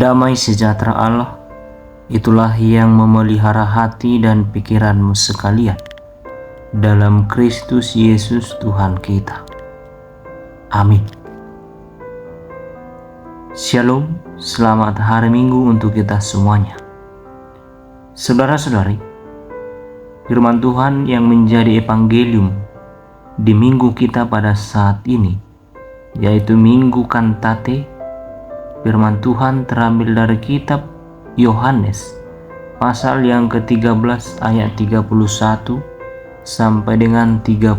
Damai sejahtera Allah, itulah yang memelihara hati dan pikiranmu sekalian dalam Kristus Yesus Tuhan kita. Amin. Shalom, selamat hari Minggu untuk kita semuanya. Saudara-saudari, firman Tuhan yang menjadi evangelium di minggu kita pada saat ini, yaitu Minggu Kantate. Firman Tuhan terambil dari kitab Yohanes pasal yang ke-13 ayat 31 sampai dengan 35.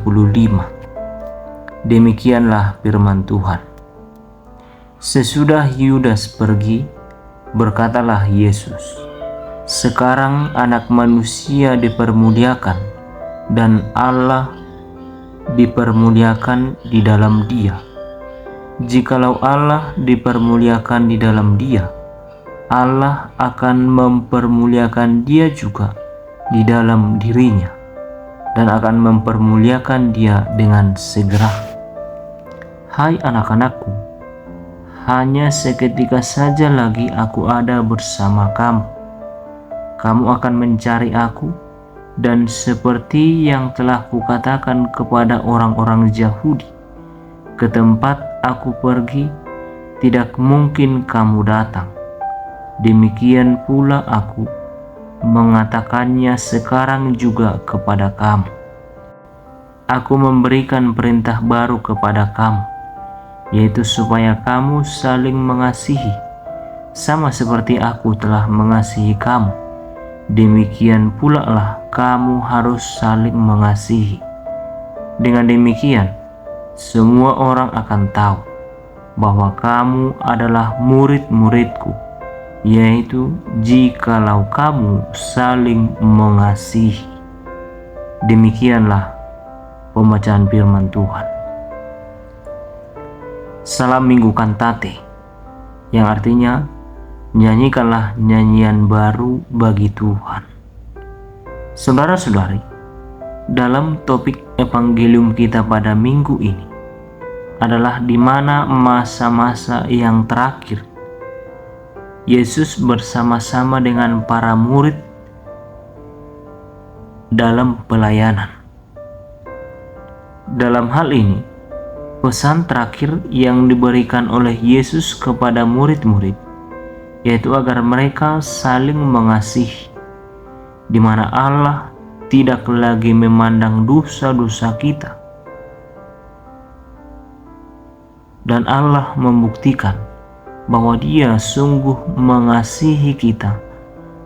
Demikianlah firman Tuhan. Sesudah Yudas pergi, berkatalah Yesus, "Sekarang Anak Manusia dipermuliakan dan Allah dipermuliakan di dalam Dia. Jikalau Allah dipermuliakan di dalam Dia, Allah akan mempermuliakan Dia juga di dalam dirinya dan akan mempermuliakan Dia dengan segera. Hai anak-anakku, hanya seketika saja lagi aku ada bersama kamu. Kamu akan mencari aku, dan seperti yang telah kukatakan kepada orang-orang Yahudi, ke tempat aku pergi, tidak mungkin kamu datang. Demikian pula aku mengatakannya sekarang juga kepada kamu. Aku memberikan perintah baru kepada kamu, yaitu supaya kamu saling mengasihi, sama seperti aku telah mengasihi kamu. Demikian pula lah kamu harus saling mengasihi. Dengan demikian, semua orang akan tahu bahwa kamu adalah murid-muridku, yaitu jikalau kamu saling mengasihi." Demikianlah pembacaan firman Tuhan. Salam Minggu Kantate, yang artinya nyanyikanlah nyanyian baru bagi Tuhan. Saudara-saudari, dalam topik evangelium kita pada minggu ini adalah di mana masa-masa yang terakhir Yesus bersama-sama dengan para murid dalam pelayanan. Dalam hal ini, pesan terakhir yang diberikan oleh Yesus kepada murid-murid yaitu agar mereka saling mengasihi, di mana Allah tidak lagi memandang dosa-dosa kita, dan Allah membuktikan bahwa Dia sungguh mengasihi kita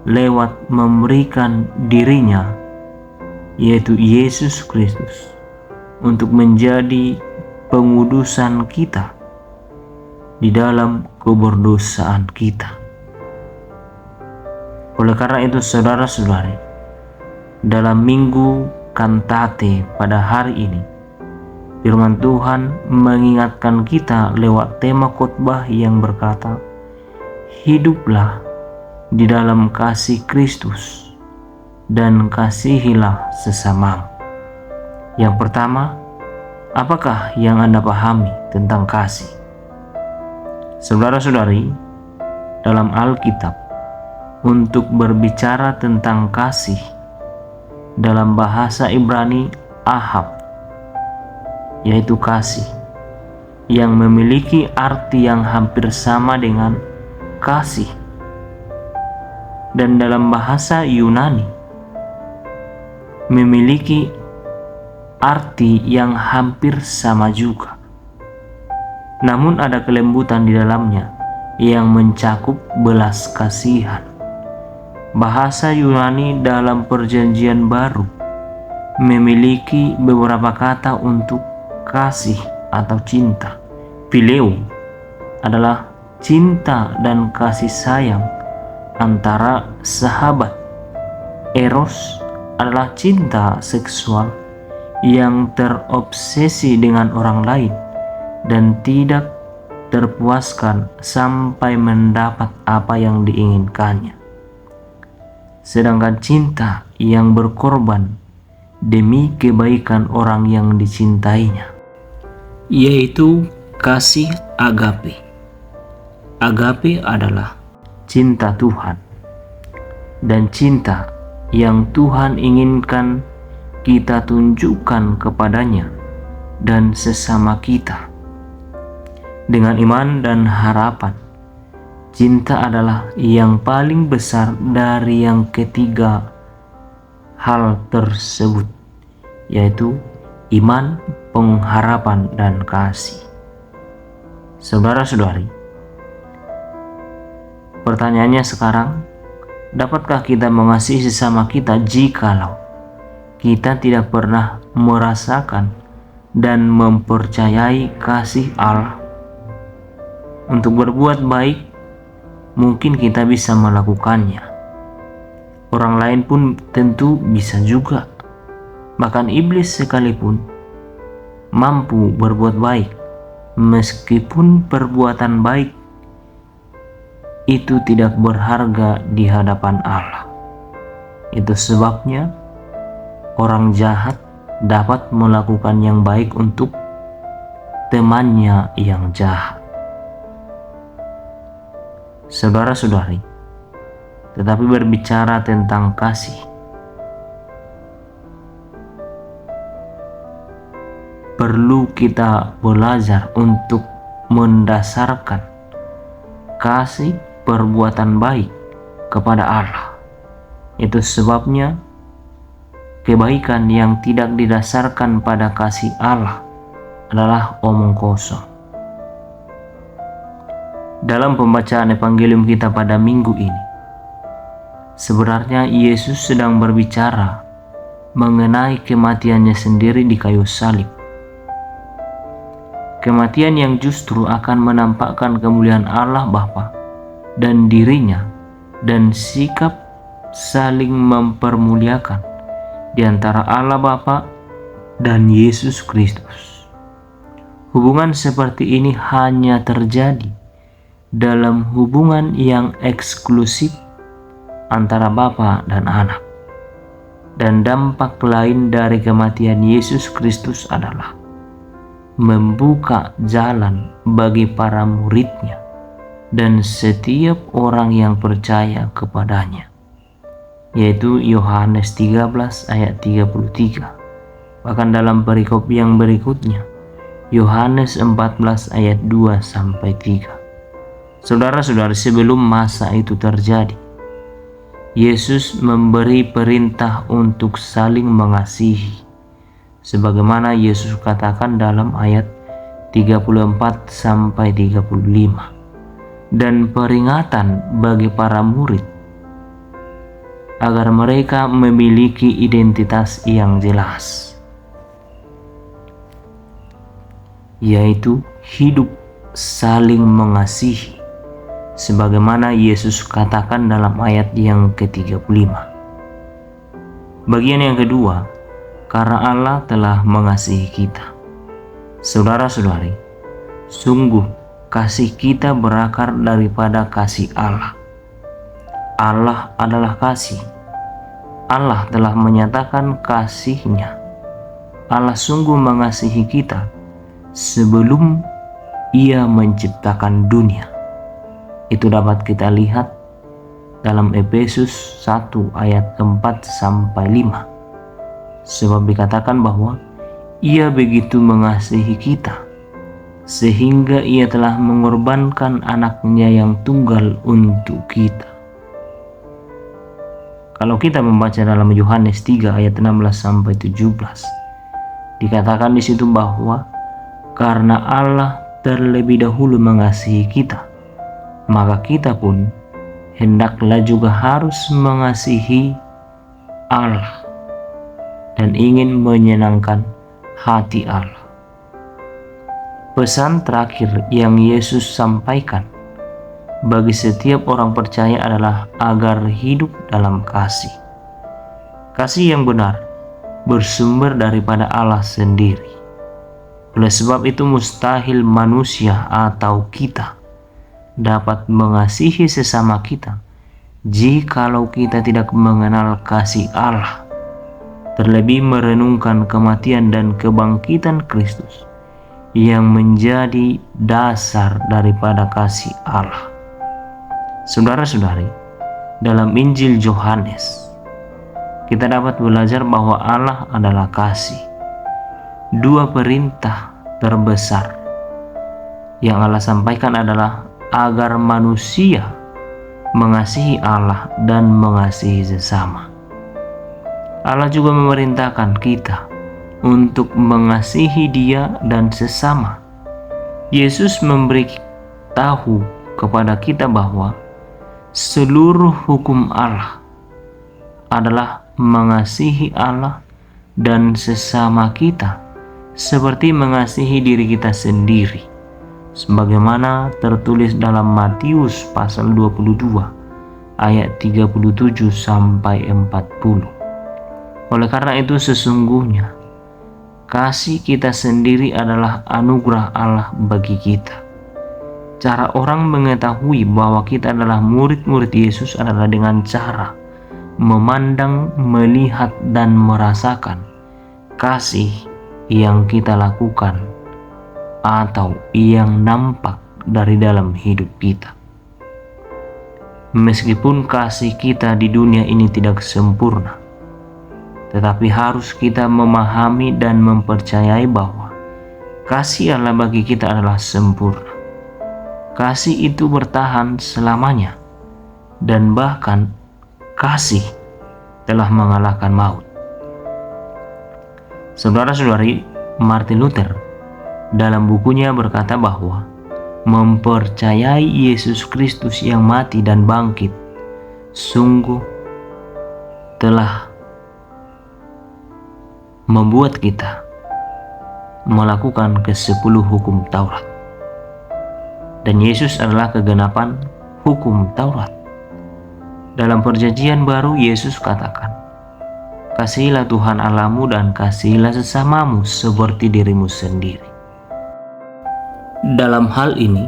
lewat memberikan dirinya, yaitu Yesus Kristus, untuk menjadi pengudusan kita di dalam keberdosaan kita. Oleh karena itu, saudara-saudari, dalam Minggu Kantate pada hari ini, firman Tuhan mengingatkan kita lewat tema khotbah yang berkata, "Hiduplah di dalam kasih Kristus dan kasihilah sesamamu." Yang pertama, apakah yang Anda pahami tentang kasih? Saudara-saudari, dalam Alkitab, untuk berbicara tentang kasih dalam bahasa Ibrani ahab, yaitu kasih, yang memiliki arti yang hampir sama dengan kasih, dan dalam bahasa Yunani memiliki arti yang hampir sama juga. Namun ada kelembutan di dalamnya yang mencakup belas kasihan. Bahasa Yunani dalam Perjanjian Baru memiliki beberapa kata untuk kasih atau cinta. Phileo adalah cinta dan kasih sayang antara sahabat. Eros adalah cinta seksual yang terobsesi dengan orang lain dan tidak terpuaskan sampai mendapat apa yang diinginkannya. Sedangkan cinta yang berkorban demi kebaikan orang yang dicintainya, yaitu kasih agape. Agape adalah cinta Tuhan dan cinta yang Tuhan inginkan kita tunjukkan kepadanya dan sesama kita. Dengan iman dan harapan, cinta adalah yang paling besar dari yang ketiga hal tersebut, yaitu iman, pengharapan, dan kasih. Saudara-saudari, pertanyaannya sekarang, dapatkah kita mengasihi sesama kita jikalau kita tidak pernah merasakan dan mempercayai kasih Allah? Untuk berbuat baik, mungkin kita bisa melakukannya. Orang lain pun tentu bisa juga. Bahkan iblis sekalipun mampu berbuat baik, meskipun perbuatan baik itu tidak berharga di hadapan Allah. Itu sebabnya orang jahat dapat melakukan yang baik untuk temannya yang jahat. Saudara-saudari, tetapi berbicara tentang kasih, perlu kita belajar untuk mendasarkan kasih perbuatan baik kepada Allah. Itu sebabnya kebaikan yang tidak didasarkan pada kasih Allah adalah omong kosong. Dalam pembacaan evangelium kita pada minggu ini, sebenarnya Yesus sedang berbicara mengenai kematiannya sendiri di kayu salib. Kematian yang justru akan menampakkan kemuliaan Allah Bapa dan dirinya, dan sikap saling mempermuliakan di antara Allah Bapa dan Yesus Kristus. Hubungan seperti ini hanya terjadi dalam hubungan yang eksklusif antara Bapa dan Anak. Dan dampak lain dari kematian Yesus Kristus adalah membuka jalan bagi para murid-Nya dan setiap orang yang percaya kepadanya, yaitu Yohanes 13 ayat 33. Bahkan dalam perikop yang berikutnya, Yohanes 14 ayat 2-3. Saudara-saudara, sebelum masa itu terjadi, Yesus memberi perintah untuk saling mengasihi, sebagaimana Yesus katakan dalam ayat 34-35, dan peringatan bagi para murid agar mereka memiliki identitas yang jelas, yaitu hidup saling mengasihi, sebagaimana Yesus katakan dalam ayat yang ke-35. Bagian yang kedua, karena Allah telah mengasihi kita. Saudara-saudari, sungguh kasih kita berakar daripada kasih Allah. Allah adalah kasih. Allah telah menyatakan kasih-Nya. Allah sungguh mengasihi kita sebelum Ia menciptakan dunia. Itu dapat kita lihat dalam Efesus 1 ayat 4-5. Sebab dikatakan bahwa Ia begitu mengasihi kita sehingga Ia telah mengorbankan Anak-Nya yang tunggal untuk kita. Kalau kita membaca dalam Yohanes 3 ayat 16-17, dikatakan di situ bahwa karena Allah terlebih dahulu mengasihi kita, maka kita pun hendaklah juga harus mengasihi Allah dan ingin menyenangkan hati Allah. Pesan terakhir yang Yesus sampaikan bagi setiap orang percaya adalah agar hidup dalam kasih. Kasih yang benar bersumber daripada Allah sendiri. Oleh sebab itu mustahil manusia atau kita dapat mengasihi sesama kita jikalau kita tidak mengenal kasih Allah, terlebih merenungkan kematian dan kebangkitan Kristus yang menjadi dasar daripada kasih Allah. Saudara-saudari, dalam Injil Yohanes, kita dapat belajar bahwa Allah adalah kasih. Dua perintah terbesar yang Allah sampaikan adalah agar manusia mengasihi Allah dan mengasihi sesama. Allah juga memerintahkan kita untuk mengasihi Dia dan sesama. Yesus memberitahu kepada kita bahwa seluruh hukum Allah adalah mengasihi Allah dan sesama kita seperti mengasihi diri kita sendiri, sebagaimana tertulis dalam Matius pasal 22 ayat 37 sampai 40. Oleh karena itu sesungguhnya kasih kita sendiri adalah anugerah Allah bagi kita. Cara orang mengetahui bahwa kita adalah murid-murid Yesus adalah dengan cara memandang, melihat, dan merasakan kasih yang kita lakukan atau yang nampak dari dalam hidup kita. Meskipun kasih kita di dunia ini tidak sempurna, tetapi harus kita memahami dan mempercayai bahwa kasih Allah bagi kita adalah sempurna. Kasih itu bertahan selamanya, dan bahkan kasih telah mengalahkan maut. Saudara-saudari, Martin Luther dalam bukunya berkata bahwa mempercayai Yesus Kristus yang mati dan bangkit sungguh telah membuat kita melakukan ke-10 hukum Taurat. Dan Yesus adalah kegenapan hukum Taurat. Dalam perjanjian baru Yesus katakan, kasihilah Tuhan Allahmu dan kasihilah sesamamu seperti dirimu sendiri. Dalam hal ini,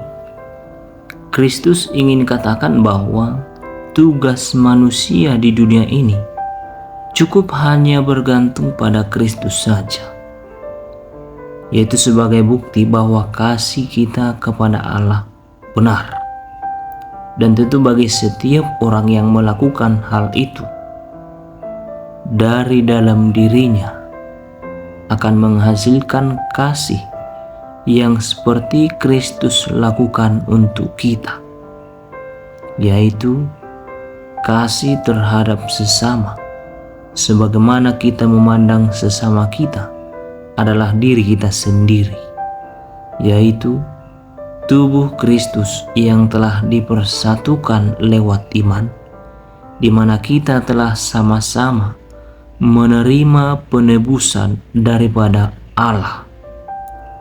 Kristus ingin katakan bahwa tugas manusia di dunia ini cukup hanya bergantung pada Kristus saja, yaitu sebagai bukti bahwa kasih kita kepada Allah benar. Dan tentu bagi setiap orang yang melakukan hal itu dari dalam dirinya akan menghasilkan kasih yang seperti Kristus lakukan untuk kita, yaitu kasih terhadap sesama, sebagaimana kita memandang sesama kita adalah diri kita sendiri, yaitu tubuh Kristus yang telah dipersatukan lewat iman, di mana kita telah sama-sama menerima penebusan daripada Allah.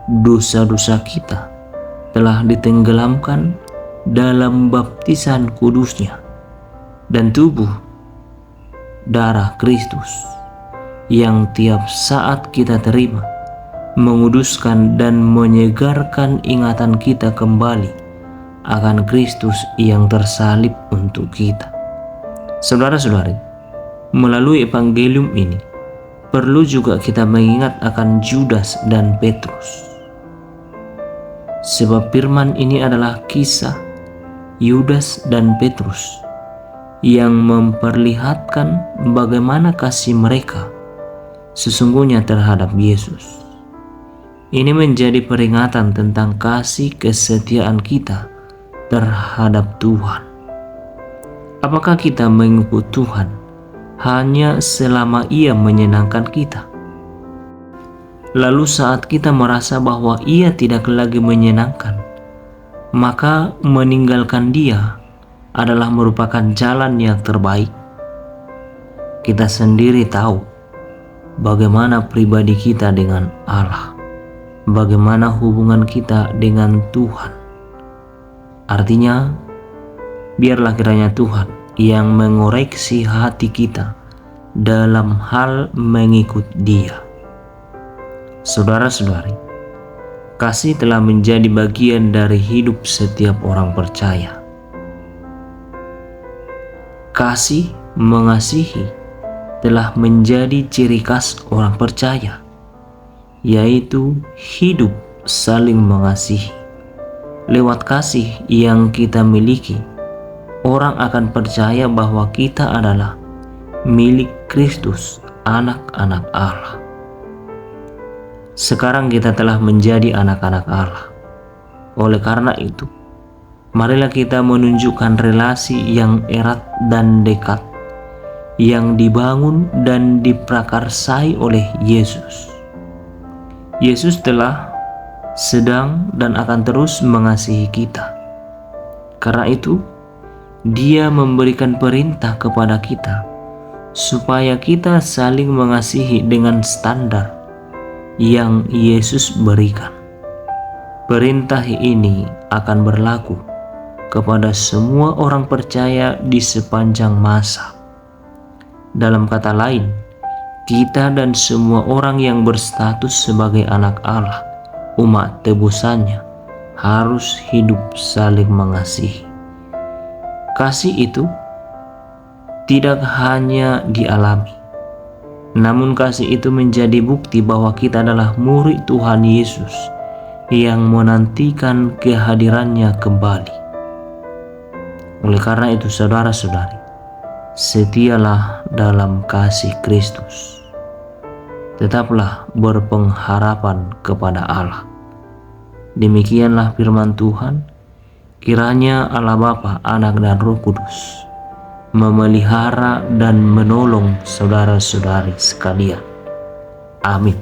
Dosa-dosa kita telah ditenggelamkan dalam baptisan kudusnya, dan tubuh darah Kristus yang tiap saat kita terima menguduskan dan menyegarkan ingatan kita kembali akan Kristus yang tersalib untuk kita. Saudara-saudari, melalui evangelium ini perlu juga kita mengingat akan Judas dan Petrus, sebab firman ini adalah kisah Yudas dan Petrus yang memperlihatkan bagaimana kasih mereka sesungguhnya terhadap Yesus. Ini menjadi peringatan tentang kasih kesetiaan kita terhadap Tuhan. Apakah kita mengikut Tuhan hanya selama Ia menyenangkan kita? Lalu saat kita merasa bahwa Ia tidak lagi menyenangkan, maka meninggalkan Dia adalah merupakan jalan yang terbaik. Kita sendiri tahu bagaimana pribadi kita dengan Allah, bagaimana hubungan kita dengan Tuhan. Artinya, biarlah kiranya Tuhan yang mengoreksi hati kita dalam hal mengikut Dia. Saudara-saudari, kasih telah menjadi bagian dari hidup setiap orang percaya. Kasih mengasihi telah menjadi ciri khas orang percaya, yaitu hidup saling mengasihi. Lewat kasih yang kita miliki, orang akan percaya bahwa kita adalah milik Kristus, anak-anak Allah. Sekarang kita telah menjadi anak-anak Allah. Oleh karena itu, marilah kita menunjukkan relasi yang erat dan dekat yang dibangun dan diprakarsai oleh Yesus. Yesus telah, sedang, dan akan terus mengasihi kita. Karena itu, Dia memberikan perintah kepada kita supaya kita saling mengasihi dengan standar yang Yesus berikan. Perintah ini akan berlaku kepada semua orang percaya di sepanjang masa. Dalam kata lain, kita dan semua orang yang berstatus sebagai anak Allah, umat tebusannya, harus hidup saling mengasihi. Kasih itu tidak hanya dialami, namun kasih itu menjadi bukti bahwa kita adalah murid Tuhan Yesus yang menantikan kehadirannya kembali. Oleh karena itu, saudara-saudari, setialah dalam kasih Kristus. Tetaplah berpengharapan kepada Allah. Demikianlah firman Tuhan. Kiranya Allah Bapa, Anak, dan Roh Kudus memelihara dan menolong saudara-saudari sekalian. Amin.